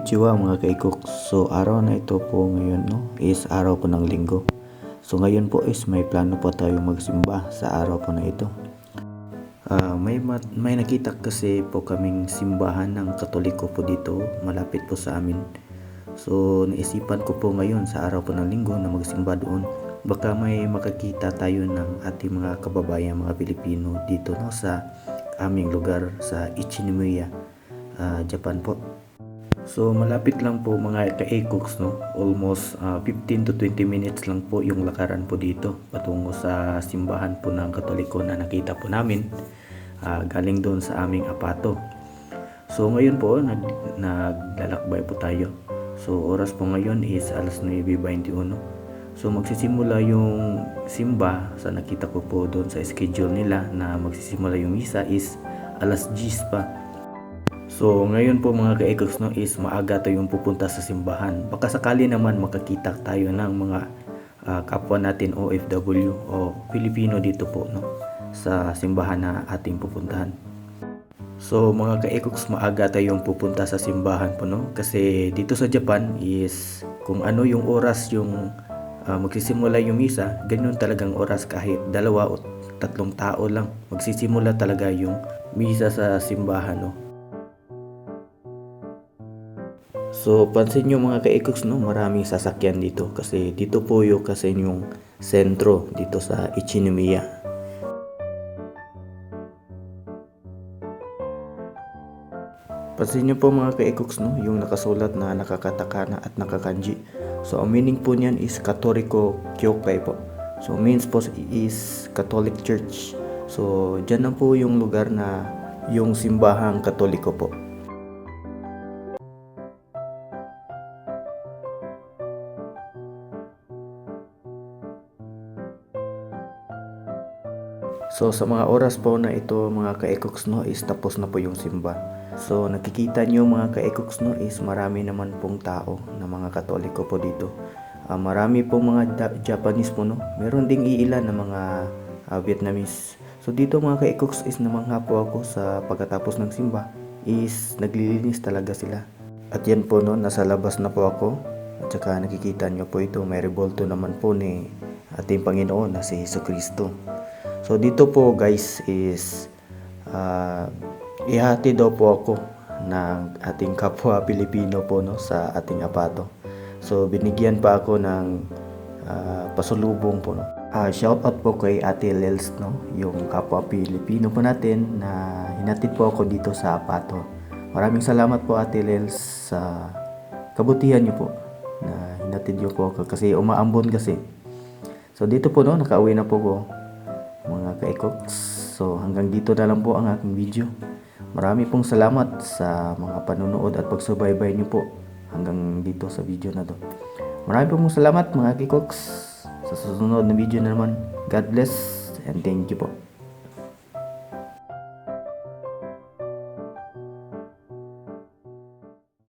Konnichiwa mga kaikok. So araw na ito po ngayon is araw po ng linggo. So ngayon po is may plano po tayo magsimba sa araw po na ito. May nakita kasi po kaming simbahan ng Katoliko po dito malapit po sa amin. So naisipan ko po ngayon sa araw po ng linggo na magsimba doon. Baka may makakita tayo ng ating mga kababayan mga Pilipino dito sa aming lugar sa Ichinomiya, Japan po. So malapit lang po mga ka-ekoks almost 15 to 20 minutes lang po yung lakaran po dito patungo sa simbahan po ng Katoliko na nakita po namin galing doon sa aming apato. So ngayon po naglalakbay po tayo. So oras po ngayon is alas 9:21. So magsisimula yung simba sa nakita ko po doon sa schedule nila na magsisimula yung misa is alas 10 pa. So ngayon po mga ka-ekoks is maaga tayong pupunta sa simbahan. Baka sakali naman makakita tayo ng mga kapwa natin OFW o Pilipino dito po sa simbahan na ating pupuntahan. So mga ka-ekoks, maaga tayong pupunta sa simbahan po kasi dito sa Japan is kung ano yung oras yung magsisimula yung misa, ganyan talagang oras kahit 2 o 3 tao lang magsisimula talaga yung misa sa simbahan So pansin nyo mga ka-ekoks maraming sasakyan dito kasi dito po yung sentro dito sa Ichinomiya. Pansin nyo po mga ka-ekoks yung nakasulat na nakakatakana at nakakanji. So ang meaning po niyan is Katoriko Kyokai po. So means po is Catholic Church. So dyan na po yung lugar na yung simbahang Katoliko po. So sa mga oras po na ito mga ka-ekoks is tapos na po yung simba. So nakikita nyo mga ka-ekoks is marami naman pong tao na mga Katoliko po dito. Marami pong mga Japanese po Meron ding iilan na mga Vietnamese. So dito mga ka-ekoks is namangha po ako sa pagkatapos ng simba is naglilinis talaga sila. At yan po nasa labas na po ako. At saka nakikita nyo po ito may rebolto naman po ni ating Panginoon na si Jesucristo. So dito po guys is ihati daw po ako ng ating kapwa Pilipino po sa ating apato. So binigyan pa ako ng pasulubong po shout out po kay Ate Lels yung kapwa Pilipino po natin na hinatid po ako dito sa apato. Maraming salamat po Ate Lels sa kabutihan niyo po na hinatid niyo po ako kasi umaambon kasi. So dito po nakauwi na po ko mga ka-ekoks. So hanggang dito na lang po ang aking video. Marami pong salamat sa mga panunood at pagsubaybay niyo po hanggang dito sa video na to. Marami pong salamat mga ka-ekoks. Sa susunod na video na naman. God bless and thank you po.